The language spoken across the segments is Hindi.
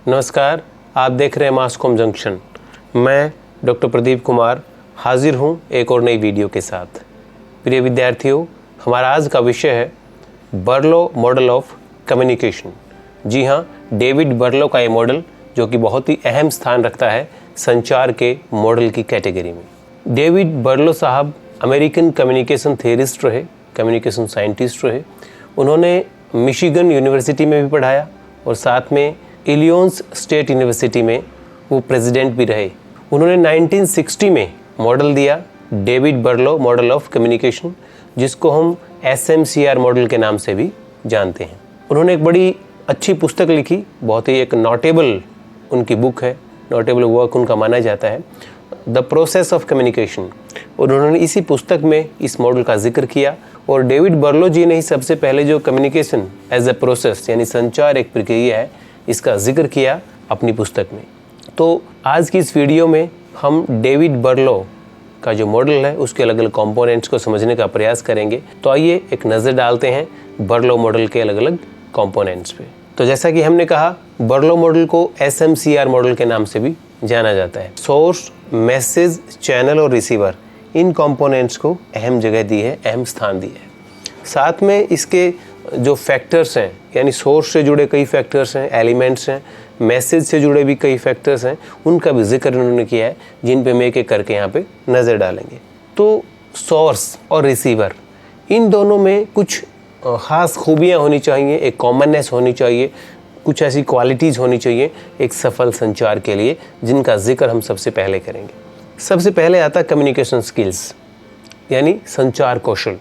नमस्कार, आप देख रहे हैं मास कॉम जंक्शन। मैं डॉक्टर प्रदीप कुमार हाजिर हूं एक और नई वीडियो के साथ। प्रिय विद्यार्थियों, हमारा आज का विषय है बर्लो मॉडल ऑफ कम्युनिकेशन। जी हाँ, डेविड बर्लो का ये मॉडल जो कि बहुत ही अहम स्थान रखता है संचार के मॉडल की कैटेगरी में। डेविड बर्लो साहब अमेरिकन कम्युनिकेशन थियरिस्ट रहे, कम्युनिकेशन साइंटिस्ट रहे। उन्होंने मिशिगन यूनिवर्सिटी में भी पढ़ाया और साथ में इलिनॉइस स्टेट यूनिवर्सिटी में वो प्रेसिडेंट भी रहे। उन्होंने 1960 में मॉडल दिया, डेविड बर्लो मॉडल ऑफ कम्युनिकेशन, जिसको हम SMCR मॉडल के नाम से भी जानते हैं। उन्होंने एक बड़ी अच्छी पुस्तक लिखी, बहुत ही एक नोटेबल उनकी बुक है, नोटेबल वर्क उनका माना जाता है, द प्रोसेस ऑफ कम्युनिकेशन। और उन्होंने इसी पुस्तक में इस मॉडल का जिक्र किया और डेविड बर्लो जी ने ही सबसे पहले जो कम्युनिकेशन एज अ प्रोसेस यानी संचार एक प्रक्रिया है, इसका जिक्र किया अपनी पुस्तक में। तो आज की इस वीडियो में हम डेविड बर्लो का जो मॉडल है उसके अलग अलग कंपोनेंट्स को समझने का प्रयास करेंगे। तो आइए एक नज़र डालते हैं बर्लो मॉडल के अलग अलग कंपोनेंट्स पे। तो जैसा कि हमने कहा, बर्लो मॉडल को SMCR मॉडल के नाम से भी जाना जाता है। सोर्स, मैसेज, चैनल और रिसीवर, इन कंपोनेंट्स को अहम जगह दी है, अहम स्थान दी है। साथ में इसके जो फैक्टर्स हैं, यानी सोर्स से जुड़े कई फैक्टर्स हैं, एलिमेंट्स हैं, मैसेज से जुड़े भी कई फैक्टर्स हैं, उनका भी जिक्र उन्होंने किया है, जिन पे हम एक एक करके यहाँ पे नज़र डालेंगे। तो सोर्स और रिसीवर, इन दोनों में कुछ ख़ास खूबियाँ होनी चाहिए, एक कॉमननेस होनी चाहिए, कुछ ऐसी क्वालिटीज़ होनी चाहिए एक सफल संचार के लिए, जिनका जिक्र हम सबसे पहले करेंगे। सबसे पहले आता है कम्युनिकेशन स्किल्स, यानी संचार कौशल।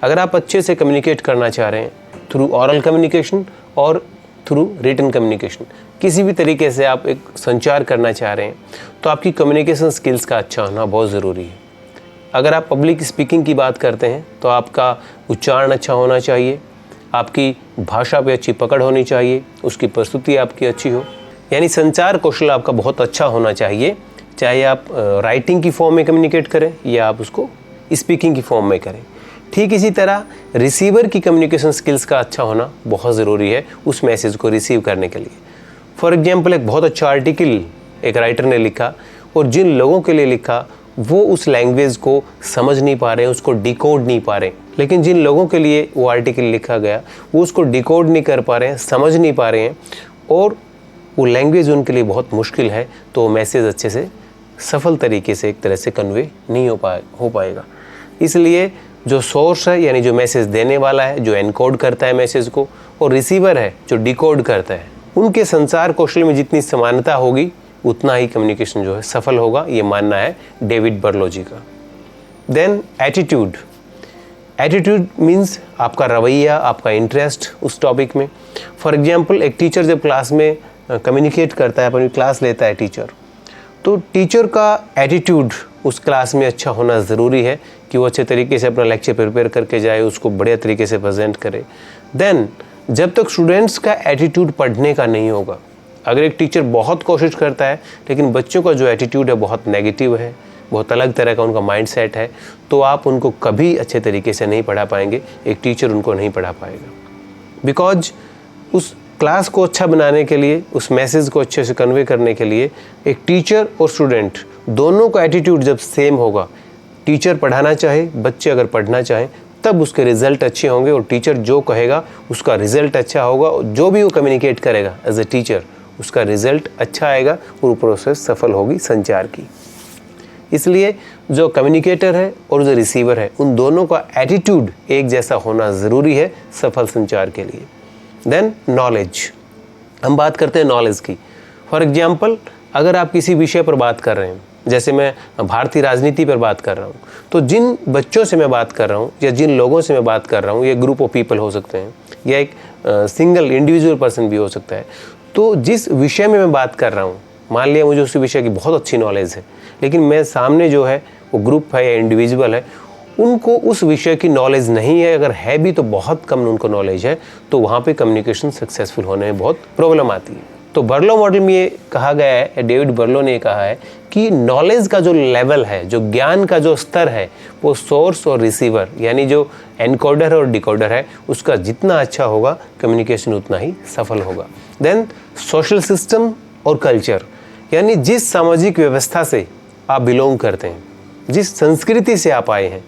अगर आप अच्छे से कम्युनिकेट करना चाह रहे हैं थ्रू ऑरल कम्युनिकेशन और थ्रू रिटन कम्युनिकेशन, किसी भी तरीके से आप एक संचार करना चाह रहे हैं, तो आपकी कम्युनिकेशन स्किल्स का अच्छा होना बहुत ज़रूरी है। अगर आप पब्लिक स्पीकिंग की बात करते हैं तो आपका उच्चारण अच्छा होना चाहिए, आपकी भाषा पे अच्छी पकड़ होनी चाहिए, उसकी प्रस्तुति आपकी अच्छी हो, यानी संचार कौशल आपका बहुत अच्छा होना चाहिए। चाहे आप राइटिंग की फॉर्म में कम्युनिकेट करें या आप उसको स्पीकिंग की फॉर्म में करें। ठीक इसी तरह रिसीवर की कम्युनिकेशन स्किल्स का अच्छा होना बहुत ज़रूरी है उस मैसेज को रिसीव करने के लिए। फॉर एग्जांपल, एक बहुत अच्छा आर्टिकल एक राइटर ने लिखा और जिन लोगों के लिए लिखा वो उस लैंग्वेज को समझ नहीं पा रहे हैं, उसको डिकोड नहीं पा रहे हैं, लेकिन जिन लोगों के लिए वो आर्टिकल लिखा गया वो उसको डिकोड नहीं कर पा रहे हैं, समझ नहीं पा रहे हैं और वो लैंग्वेज उनके लिए बहुत मुश्किल है, तो वो मैसेज अच्छे से सफल तरीके से एक तरह से कन्वे नहीं हो पाएगा। इसलिए जो सोर्स है, यानी जो मैसेज देने वाला है, जो एनकोड करता है मैसेज को, और रिसीवर है जो डिकोड करता है, उनके संचार कौशल में जितनी समानता होगी उतना ही कम्युनिकेशन जो है सफल होगा, ये मानना है डेविड बर्लो जी का। Then attitude. एटीट्यूड मीन्स आपका रवैया, आपका इंटरेस्ट उस टॉपिक में। फॉर एग्जाम्पल, एक टीचर जब क्लास में कम्युनिकेट करता है, अपनी क्लास लेता है टीचर, तो टीचर का एटीट्यूड उस क्लास में अच्छा होना ज़रूरी है कि वो अच्छे तरीके से अपना लेक्चर प्रिपेयर करके जाए, उसको बढ़िया तरीके से प्रेजेंट करे। देन जब तक स्टूडेंट्स का एटीट्यूड पढ़ने का नहीं होगा, अगर एक टीचर बहुत कोशिश करता है लेकिन बच्चों का जो एटीट्यूड है बहुत नेगेटिव है, बहुत अलग तरह का उनका माइंडसेट है, तो आप उनको कभी अच्छे तरीके से नहीं पढ़ा पाएंगे, एक टीचर उनको नहीं पढ़ा पाएगा। बिकॉज उस क्लास को अच्छा बनाने के लिए, उस मैसेज को अच्छे से कन्वे करने के लिए, एक टीचर और स्टूडेंट दोनों का एटीट्यूड जब सेम होगा, टीचर पढ़ाना चाहे, बच्चे अगर पढ़ना चाहें, तब उसके रिजल्ट अच्छे होंगे और टीचर जो कहेगा उसका रिजल्ट अच्छा होगा, और जो भी वो कम्युनिकेट करेगा एज ए टीचर उसका रिजल्ट अच्छा आएगा और वो प्रोसेस सफल होगी संचार की। इसलिए जो कम्युनिकेटर है और जो रिसीवर है, उन दोनों का एटीट्यूड एक जैसा होना ज़रूरी है सफल संचार के लिए। देन नॉलेज, हम बात करते हैं नॉलेज की। फॉर एग्जाम्पल, अगर आप किसी विषय पर बात कर रहे हैं, जैसे मैं भारतीय राजनीति पर बात कर रहा हूँ, तो जिन बच्चों से मैं बात कर रहा हूँ या जिन लोगों से मैं बात कर रहा हूँ, ये ग्रुप ऑफ पीपल हो सकते हैं या एक सिंगल इंडिविजुअल पर्सन भी हो सकता है, तो जिस विषय में मैं बात कर रहा हूँ, मान लिया मुझे उस विषय की बहुत अच्छी नॉलेज है, लेकिन मेरे सामने जो है वो ग्रुप है या इंडिविजुअल है, उनको उस विषय की नॉलेज नहीं है, अगर है भी तो बहुत कम उनको नॉलेज है, तो वहाँ पे कम्युनिकेशन सक्सेसफुल होने में बहुत प्रॉब्लम आती है। तो बर्लो मॉडल में ये कहा गया है, डेविड बर्लो ने कहा है कि नॉलेज का जो लेवल है, जो ज्ञान का जो स्तर है, वो सोर्स और रिसीवर यानी जो एनकोडर और डिकोडर है उसका जितना अच्छा होगा कम्युनिकेशन उतना ही सफल होगा। देन सोशल सिस्टम और कल्चर यानी जिस सामाजिक व्यवस्था से आप बिलोंग करते हैं, जिस संस्कृति से आप आए हैं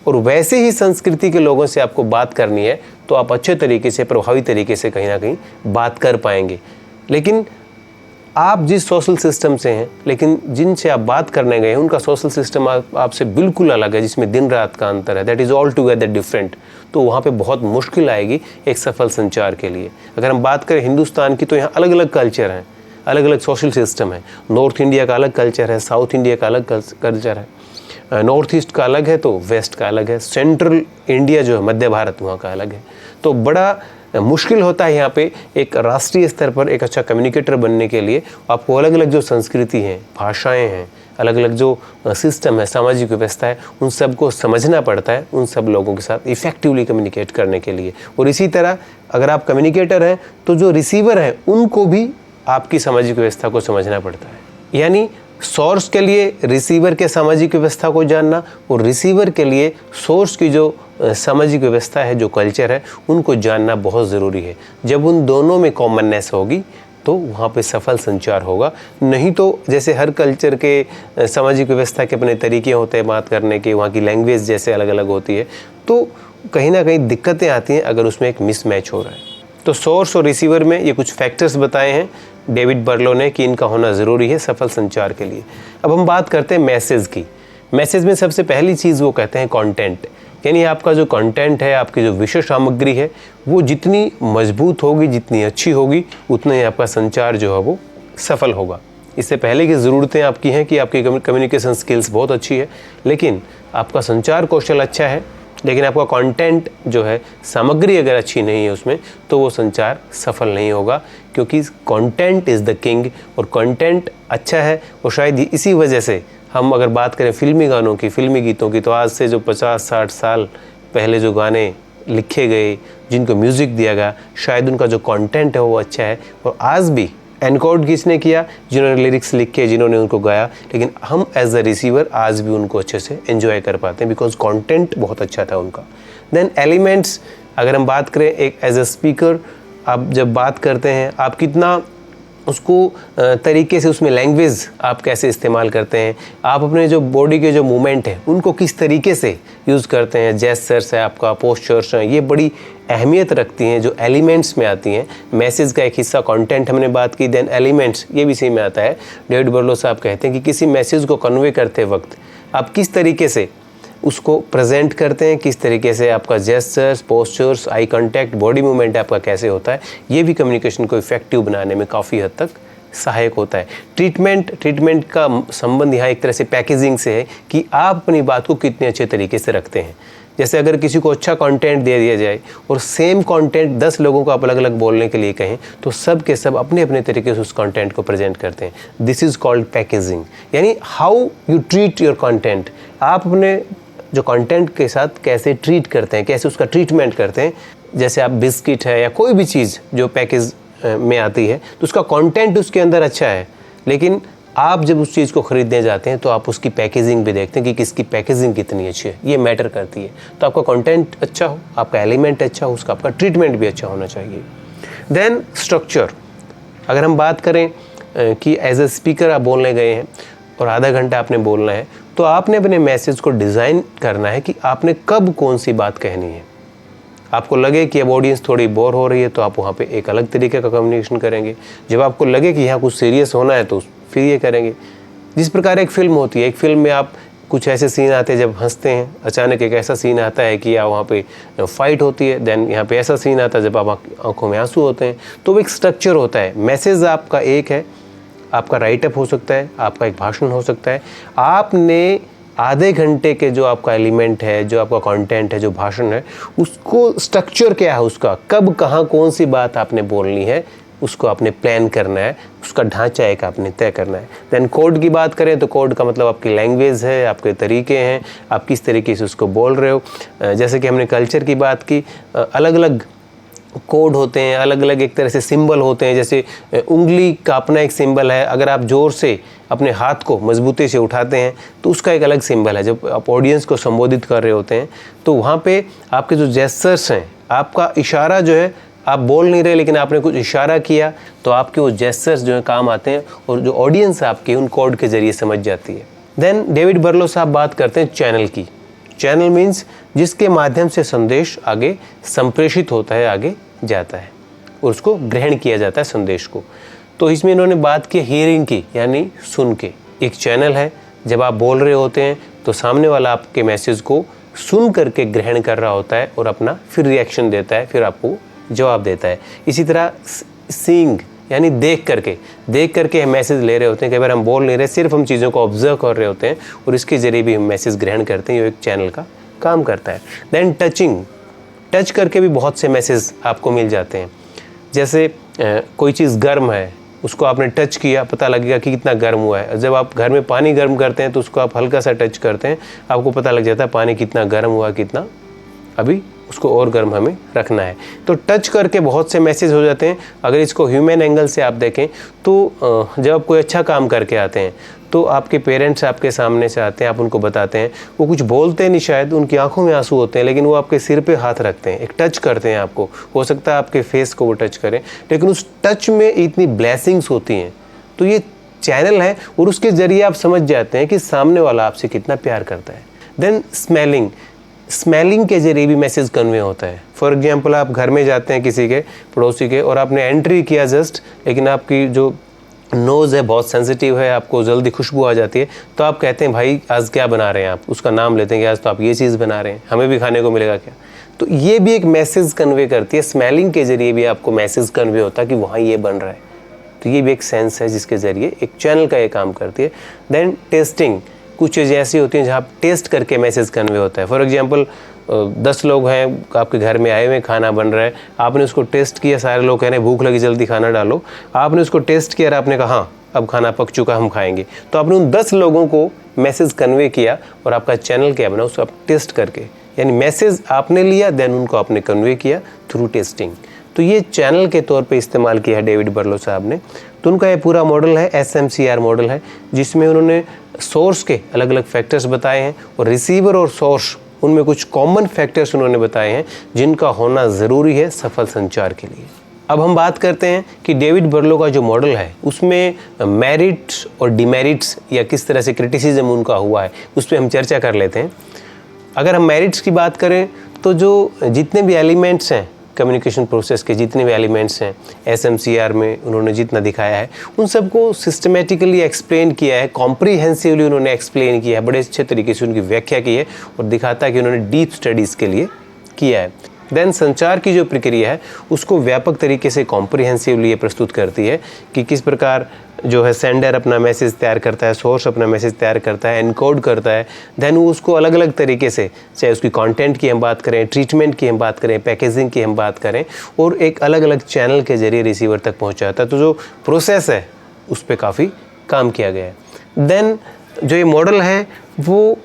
और वैसे ही संस्कृति के लोगों से आपको बात करनी है तो आप अच्छे तरीके से, प्रभावी तरीके से कहीं ना कहीं बात कर पाएंगे। लेकिन आप जिस सोशल सिस्टम से हैं, लेकिन जिनसे आप बात करने गए हैं उनका सोशल सिस्टम आपसे बिल्कुल अलग है, जिसमें दिन रात का अंतर है, that is all together different, तो वहाँ पे बहुत मुश्किल आएगी एक सफल संचार के लिए। अगर हम बात करें हिंदुस्तान की तो यहाँ अलग अलग कल्चर हैं, अलग अलग सोशल सिस्टम है। नॉर्थ इंडिया का अलग कल्चर है, साउथ इंडिया का अलग कल्चर है, नॉर्थ ईस्ट का अलग है तो वेस्ट का अलग है, सेंट्रल इंडिया जो है मध्य भारत वहाँ का अलग है। तो बड़ा मुश्किल होता है यहाँ पे एक राष्ट्रीय स्तर पर एक अच्छा कम्युनिकेटर बनने के लिए। आपको अलग अलग जो संस्कृति हैं, भाषाएं हैं, अलग अलग जो सिस्टम है, सामाजिक व्यवस्था है, उन सबको समझना पड़ता है उन सब लोगों के साथ इफ़ेक्टिवली कम्युनिकेट करने के लिए। और इसी तरह अगर आप कम्युनिकेटर हैं तो जो रिसीवर हैं उनको भी आपकी सामाजिक व्यवस्था को समझना पड़ता है। यानी सोर्स के लिए रिसीवर के सामाजिक व्यवस्था को जानना और रिसीवर के लिए सोर्स की जो सामाजिक व्यवस्था है, जो कल्चर है, उनको जानना बहुत ज़रूरी है। जब उन दोनों में कॉमननेस होगी तो वहाँ पे सफल संचार होगा। नहीं तो जैसे हर कल्चर के सामाजिक व्यवस्था के अपने तरीके होते हैं बात करने के, वहाँ की लैंग्वेज जैसे अलग अलग होती है, तो कहीं ना कहीं दिक्कतें आती हैं अगर उसमें एक मिसमैच हो रहा है। तो सोर्स और रिसीवर में ये कुछ फैक्टर्स बताए हैं डेविड बर्लो ने कि इनका होना ज़रूरी है सफल संचार के लिए। अब हम बात करते हैं मैसेज की। मैसेज में सबसे पहली चीज़ वो कहते हैं कंटेंट, यानी आपका जो कंटेंट है, आपकी जो विषय सामग्री है, वो जितनी मजबूत होगी, जितनी अच्छी होगी, उतना ही आपका संचार जो है वो सफल होगा। इससे पहले की ज़रूरतें आपकी हैं कि आपकी कम्युनिकेशन स्किल्स बहुत अच्छी है, लेकिन आपका संचार कौशल अच्छा है, लेकिन आपका कंटेंट जो है, सामग्री अगर अच्छी नहीं है उसमें, तो वो संचार सफल नहीं होगा, क्योंकि कंटेंट इज़ द किंग। और कंटेंट अच्छा है और शायद इसी वजह से हम अगर बात करें फिल्मी गानों की, फिल्मी गीतों की, तो आज से जो 50-60 साल पहले जो गाने लिखे गए, जिनको म्यूज़िक दिया गया, शायद उनका जो कंटेंट है वो अच्छा है। और आज भी एनकोड किसने किया? जिन्होंने लिरिक्स लिखे, जिन्होंने उनको गाया, लेकिन हम एज अ रिसीवर आज भी उनको अच्छे से एंजॉय कर पाते हैं बिकॉज कंटेंट बहुत अच्छा था उनका। देन एलिमेंट्स, अगर हम बात करें एक एज अ स्पीकर, आप जब बात करते हैं आप कितना उसको तरीके से, उसमें लैंग्वेज आप कैसे इस्तेमाल करते हैं, आप अपने जो बॉडी के जो मूवमेंट हैं उनको किस तरीके से यूज़ करते हैं, जेस्चर्स है आपका, पोस्चर्स हैं, ये बड़ी अहमियत रखती हैं जो एलिमेंट्स में आती हैं। मैसेज का एक हिस्सा कंटेंट हमने बात की, देन एलिमेंट्स ये भी सही में आता है। डेविड बर्लो साहब कहते हैं कि किसी मैसेज को कन्वे करते वक्त आप किस तरीके से उसको प्रेजेंट करते हैं, किस तरीके से आपका gestures, postures, eye contact, body movement आपका कैसे होता है, ये भी कम्युनिकेशन को इफेक्टिव बनाने में काफ़ी हद तक सहायक होता है। ट्रीटमेंट का संबंध यहाँ एक तरह से पैकेजिंग से है कि आप अपनी बात को कितने अच्छे तरीके से रखते हैं। जैसे अगर किसी को अच्छा कंटेंट दे दिया जाए और सेम कंटेंट 10 लोगों को आप अलग अलग बोलने के लिए कहें, तो सब के सब अपने अपने तरीके से उस कंटेंट को प्रेजेंट करते हैं। दिस इज़ कॉल्ड पैकेजिंग, यानी how you treat your content. आप अपने जो कंटेंट के साथ कैसे ट्रीट करते हैं, कैसे उसका ट्रीटमेंट करते हैं। जैसे आप बिस्किट है या कोई भी चीज़ जो पैकेज में आती है, तो उसका कंटेंट उसके अंदर अच्छा है, लेकिन आप जब उस चीज़ को ख़रीदने जाते हैं तो आप उसकी पैकेजिंग भी देखते हैं कि किसकी पैकेजिंग कितनी अच्छी है, ये मैटर करती है। तो आपका कंटेंट अच्छा हो, आपका एलिमेंट अच्छा हो, उसका आपका ट्रीटमेंट भी अच्छा होना चाहिए। देन स्ट्रक्चर, अगर हम बात करें कि एज ए स्पीकर आप बोलने गए हैं और आधा घंटा आपने बोलना है, तो आपने अपने मैसेज को डिज़ाइन करना है कि आपने कब कौन सी बात कहनी है। आपको लगे कि अब ऑडियंस थोड़ी बोर हो रही है तो आप वहाँ पे एक अलग तरीके का कम्युनिकेशन करेंगे। जब आपको लगे कि यहाँ कुछ सीरियस होना है तो फिर ये करेंगे। जिस प्रकार एक फ़िल्म होती है, एक फ़िल्म में आप कुछ ऐसे सीन आते हैं जब हंसते हैं, अचानक एक ऐसा सीन आता है कि या वहाँ पे फाइट होती है, देन यहाँ पे ऐसा सीन आता है जब आप आंखों में आंसू होते हैं। तो एक स्ट्रक्चर होता है। मैसेज आपका एक है, आपका राइटअप हो सकता है, आपका एक भाषण हो सकता है। आपने आधे घंटे के जो आपका एलिमेंट है, जो आपका कंटेंट है, जो भाषण है, उसको स्ट्रक्चर क्या है, उसका कब कहाँ कौन सी बात आपने बोलनी है, उसको आपने प्लान करना है, उसका ढांचा एक आपने तय करना है। देन कोड की बात करें तो कोड का मतलब आपकी लैंग्वेज है, आपके तरीके हैं, आप किस तरीके से उसको बोल रहे हो। जैसे कि हमने कल्चर की बात की, अलग अलग कोड होते हैं, अलग अलग एक तरह से सिंबल होते हैं। जैसे उंगली का अपना एक सिंबल है, अगर आप ज़ोर से अपने हाथ को मजबूती से उठाते हैं तो उसका एक अलग सिंबल है। जब आप ऑडियंस को संबोधित कर रहे होते हैं तो वहाँ पे आपके जो जेस्चर्स हैं, आपका इशारा जो है, आप बोल नहीं रहे लेकिन आपने कुछ इशारा किया तो आपके वो जेस्चर्स जो है काम आते हैं और जो ऑडियंस आपकी उन कोड के ज़रिए समझ जाती है। देन डेविड बर्लो साहब बात करते हैं चैनल की। चैनल मीन्स जिसके माध्यम से संदेश आगे संप्रेषित होता है, आगे जाता है और उसको ग्रहण किया जाता है संदेश को। तो इसमें इन्होंने बात की हियरिंग की, यानी सुन के। एक चैनल है, जब आप बोल रहे होते हैं तो सामने वाला आपके मैसेज को सुन करके ग्रहण कर रहा होता है और अपना फिर रिएक्शन देता है, फिर आपको जवाब देता है। इसी तरह सीइंग यानी देख करके हम मैसेज ले रहे होते हैं। कई बार हम बोल नहीं रहे, सिर्फ हम चीज़ों को ऑब्जर्व कर रहे होते हैं और इसके ज़रिए भी हम मैसेज ग्रहण करते हैं। ये एक चैनल का काम करता है। देन टचिंग, टच करके भी बहुत से मैसेज आपको मिल जाते हैं। जैसे कोई चीज़ गर्म है, उसको आपने टच किया, पता लगेगा कि कितना गर्म हुआ है। जब आप घर में पानी गर्म करते हैं तो उसको आप हल्का सा टच करते हैं, आपको पता लग जाता है पानी कितना गर्म हुआ, कितना अभी उसको और गर्म हमें रखना है। तो टच करके बहुत से मैसेज हो जाते हैं। अगर इसको ह्यूमन एंगल से आप देखें तो जब आप कोई अच्छा काम करके आते हैं तो आपके पेरेंट्स आपके सामने से आते हैं, आप उनको बताते हैं, वो कुछ बोलते नहीं, शायद उनकी आंखों में आंसू होते हैं, लेकिन वो आपके सिर पे हाथ रखते हैं, एक टच करते हैं आपको। हो सकता है आपके फेस को वो टच करें, लेकिन उस टच में इतनी ब्लेसिंग्स होती हैं। तो ये चैनल है और उसके ज़रिए आप समझ जाते हैं कि सामने वाला आपसे कितना प्यार करता है। देन स्मेलिंग के जरिए भी मैसेज कन्वे होता है। फॉर एग्जांपल, आप घर में जाते हैं किसी के पड़ोसी के और आपने एंट्री किया जस्ट, लेकिन आपकी जो नोज़ है बहुत सेंसिटिव है, आपको जल्दी खुशबू आ जाती है, तो आप कहते हैं भाई आज क्या बना रहे हैं आप, उसका नाम लेते हैं कि आज तो आप ये चीज़ बना रहे हैं, हमें भी खाने को मिलेगा क्या। तो ये भी एक मैसेज कन्वे करती है। स्मेलिंग के जरिए भी आपको मैसेज कन्वे होता है कि वहाँ ये बन रहा है। तो ये भी एक सेंस है जिसके ज़रिए एक चैनल का ये काम करती है। देन टेस्टिंग, कुछ चीज़ें ऐसी होती हैं जहाँ आप टेस्ट करके मैसेज कन्वे होता है। फॉर एग्जांपल 10 लोग हैं आपके घर में आए हुए, खाना बन रहा है, आपने उसको टेस्ट किया, सारे लोग कह रहे हैं भूख लगी जल्दी खाना डालो, आपने उसको टेस्ट किया और आपने कहा हाँ अब खाना पक चुका, हम खाएंगे। तो आपने उन 10 लोगों को मैसेज कन्वे किया और आपका चैनल क्या बना, उसको आप टेस्ट करके, यानी मैसेज आपने लिया देन उनको आपने कन्वे किया थ्रू टेस्टिंग। तो ये चैनल के तौर पे इस्तेमाल किया है डेविड बर्लो साहब ने। तो उनका ये पूरा मॉडल है, SMCR मॉडल है, जिसमें उन्होंने सोर्स के अलग अलग फैक्टर्स बताए हैं और रिसीवर और सोर्स, उनमें कुछ कॉमन फैक्टर्स उन्होंने बताए हैं जिनका होना ज़रूरी है सफल संचार के लिए। अब हम बात करते हैं कि डेविड बर्लो का जो मॉडल है उसमें मेरिट्स और डिमेरिट्स या किस तरह से क्रिटिसिज्म उनका हुआ है उस पर हम चर्चा कर लेते हैं। अगर हम मेरिट्स की बात करें तो जो जितने भी एलिमेंट्स हैं कम्युनिकेशन प्रोसेस के, जितने भी एलिमेंट्स हैं SMCR में उन्होंने जितना दिखाया है उन सबको सिस्टमेटिकली एक्सप्लेन किया है, कॉम्प्रीहेंसिवली उन्होंने एक्सप्लेन किया है, बड़े अच्छे तरीके से उनकी व्याख्या की है और दिखाता है कि उन्होंने डीप स्टडीज़ के लिए किया है। देन संचार की जो प्रक्रिया है उसको व्यापक तरीके से कॉम्प्रीहेंसिवली प्रस्तुत करती है कि किस प्रकार जो है सेंडर अपना मैसेज तैयार करता है, सोर्स अपना मैसेज तैयार करता है, एनकोड करता है, देन वो उसको अलग अलग तरीके से, चाहे उसकी कंटेंट की हम बात करें, ट्रीटमेंट की हम बात करें, पैकेजिंग की हम बात करें, और एक अलग अलग चैनल के जरिए रिसीवर तक पहुंचाता है। तो जो प्रोसेस है उस पर काफ़ी काम किया गया है। देन जो ये मॉडल है वो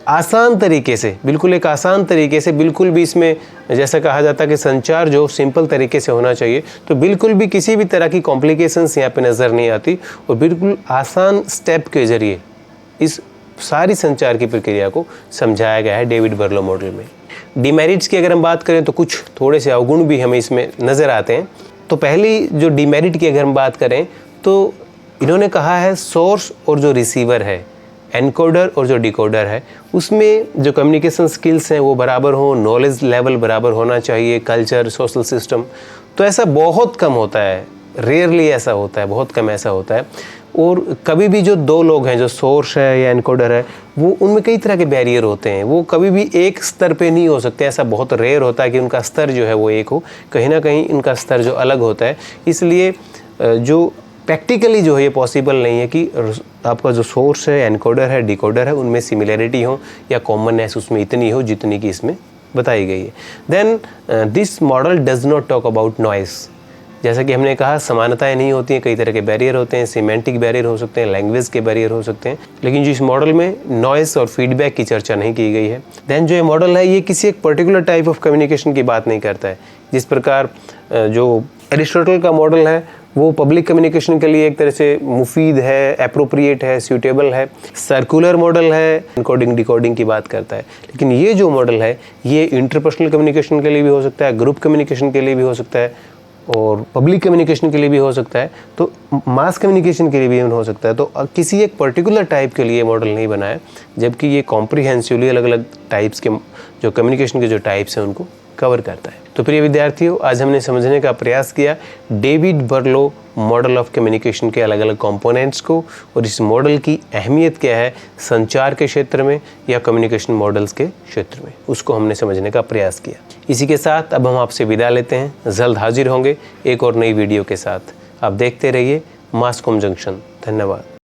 आसान तरीके से, बिल्कुल एक आसान तरीके से, बिल्कुल भी इसमें जैसा कहा जाता है कि संचार जो सिंपल तरीके से होना चाहिए, तो बिल्कुल भी किसी भी तरह की कॉम्प्लिकेशंस यहाँ पे नज़र नहीं आती और बिल्कुल आसान स्टेप के ज़रिए इस सारी संचार की प्रक्रिया को समझाया गया है डेविड बर्लो मॉडल में। डिमेरिट्स की अगर हम बात करें तो कुछ थोड़े से अवगुण भी हमें इसमें नज़र आते हैं। तो पहली जो डिमेरिट की अगर हम बात करें तो इन्होंने कहा है सोर्स और जो रिसीवर है, एनकोडर और जो डिकोडर है, उसमें जो कम्युनिकेशन स्किल्स हैं वो बराबर हो, नॉलेज लेवल बराबर होना चाहिए, कल्चर, सोशल सिस्टम, तो ऐसा बहुत कम होता है, रेयरली ऐसा होता है, बहुत कम ऐसा होता है। और कभी भी जो दो लोग हैं, जो सोर्स है या एनकोडर है, वो उनमें कई तरह के बैरियर होते हैं, वो कभी भी एक स्तर पे नहीं हो सकते, ऐसा बहुत रेयर होता है कि उनका स्तर जो है वो एक हो, कहीं ना कहीं इनका स्तर जो अलग होता है। इसलिए जो प्रैक्टिकली जो है ये पॉसिबल नहीं है कि आपका जो सोर्स है, एनकोडर है, डिकोडर है, उनमें सिमिलैरिटी हो या कॉमननेस उसमें इतनी हो जितनी कि इसमें बताई गई है। Then this model does not talk about noise, जैसा कि हमने कहा, समानताएं नहीं होती हैं, कई तरह के बैरियर होते हैं, सिमेंटिक बैरियर हो सकते हैं, लैंग्वेज के बैरियर हो सकते हैं, लेकिन जो इस मॉडल में नॉइस और फीडबैक की चर्चा नहीं की गई है। देन जो ये मॉडल है ये किसी एक पर्टिकुलर टाइप ऑफ कम्युनिकेशन की बात नहीं करता है। जिस प्रकार जो एरिस्टोटल का मॉडल है वो पब्लिक कम्युनिकेशन के लिए एक तरह से मुफीद है, एप्रोप्रिएट है, सूटेबल है। सर्कुलर मॉडल है, एनकोडिंग डिकोडिंग की बात करता है। लेकिन ये जो मॉडल है ये इंटरपर्सनल कम्युनिकेशन के लिए भी हो सकता है, ग्रुप कम्युनिकेशन के लिए भी हो सकता है और पब्लिक कम्युनिकेशन के लिए भी हो सकता है, तो मास कम्युनिकेशन के लिए भी हो सकता है। तो किसी एक पर्टिकुलर टाइप के लिए मॉडल नहीं बनाया, जबकि ये कॉम्प्रिहेंसिवली अलग अलग टाइप्स के जो कम्युनिकेशन के जो टाइप्स हैं उनको कवर करता है। तो प्रिय विद्यार्थियों, आज हमने समझने का प्रयास किया डेविड बर्लो मॉडल ऑफ कम्युनिकेशन के अलग अलग कंपोनेंट्स को और इस मॉडल की अहमियत क्या है संचार के क्षेत्र में या कम्युनिकेशन मॉडल्स के क्षेत्र में, उसको हमने समझने का प्रयास किया। इसी के साथ अब हम आपसे विदा लेते हैं। जल्द हाजिर होंगे एक और नई वीडियो के साथ। आप देखते रहिए मास कॉम जंक्शन। धन्यवाद।